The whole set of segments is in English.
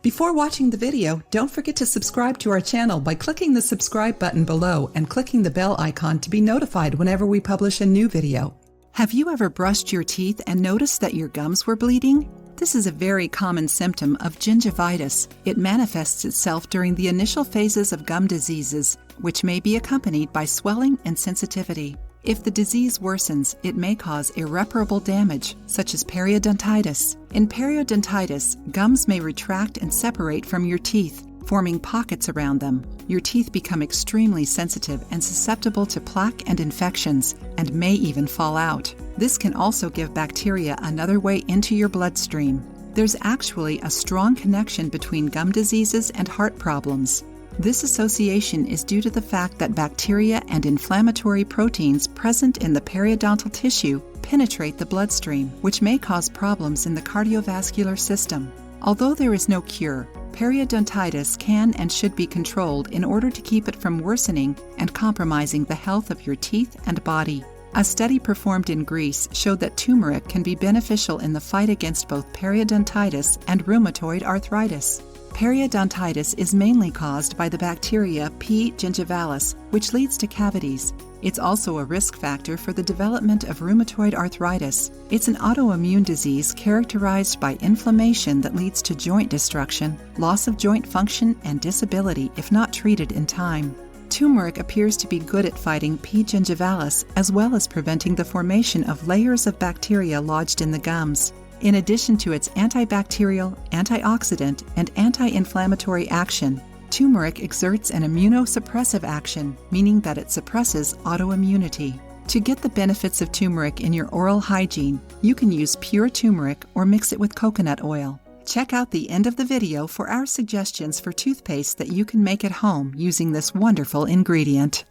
Before watching the video, don't forget to subscribe to our channel by clicking the subscribe button below and clicking the bell icon to be notified whenever we publish a new video. Have you ever brushed your teeth and noticed that your gums were bleeding? This is a very common symptom of gingivitis. It manifests itself during the initial phases of gum diseases, which may be accompanied by swelling and sensitivity. If the disease worsens, it may cause irreparable damage, such as periodontitis. In periodontitis, gums may retract and separate from your teeth, forming pockets around them. Your teeth become extremely sensitive and susceptible to plaque and infections, and may even fall out. This can also give bacteria another way into your bloodstream. There's actually a strong connection between gum diseases and heart problems. This association is due to the fact that bacteria and inflammatory proteins present in the periodontal tissue penetrate the bloodstream, which may cause problems in the cardiovascular system. Although there is no cure, periodontitis can and should be controlled in order to keep it from worsening and compromising the health of your teeth and body. A study performed in Greece showed that turmeric can be beneficial in the fight against both periodontitis and rheumatoid arthritis. Periodontitis is mainly caused by the bacteria P. gingivalis, which leads to cavities. It's also a risk factor for the development of rheumatoid arthritis. It's an autoimmune disease characterized by inflammation that leads to joint destruction, loss of joint function, and disability if not treated in time. Turmeric appears to be good at fighting P. gingivalis as well as preventing the formation of layers of bacteria lodged in the gums. In addition to its antibacterial, antioxidant, and anti-inflammatory action, turmeric exerts an immunosuppressive action, meaning that it suppresses autoimmunity. To get the benefits of turmeric in your oral hygiene, you can use pure turmeric or mix it with coconut oil. Check out the end of the video for our suggestions for toothpaste that you can make at home using this wonderful ingredient.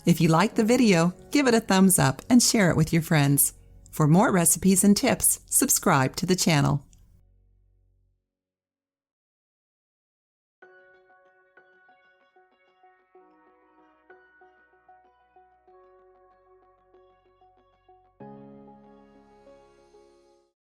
If you liked the video, give it a thumbs up and share it with your friends. For more recipes and tips, subscribe to the channel.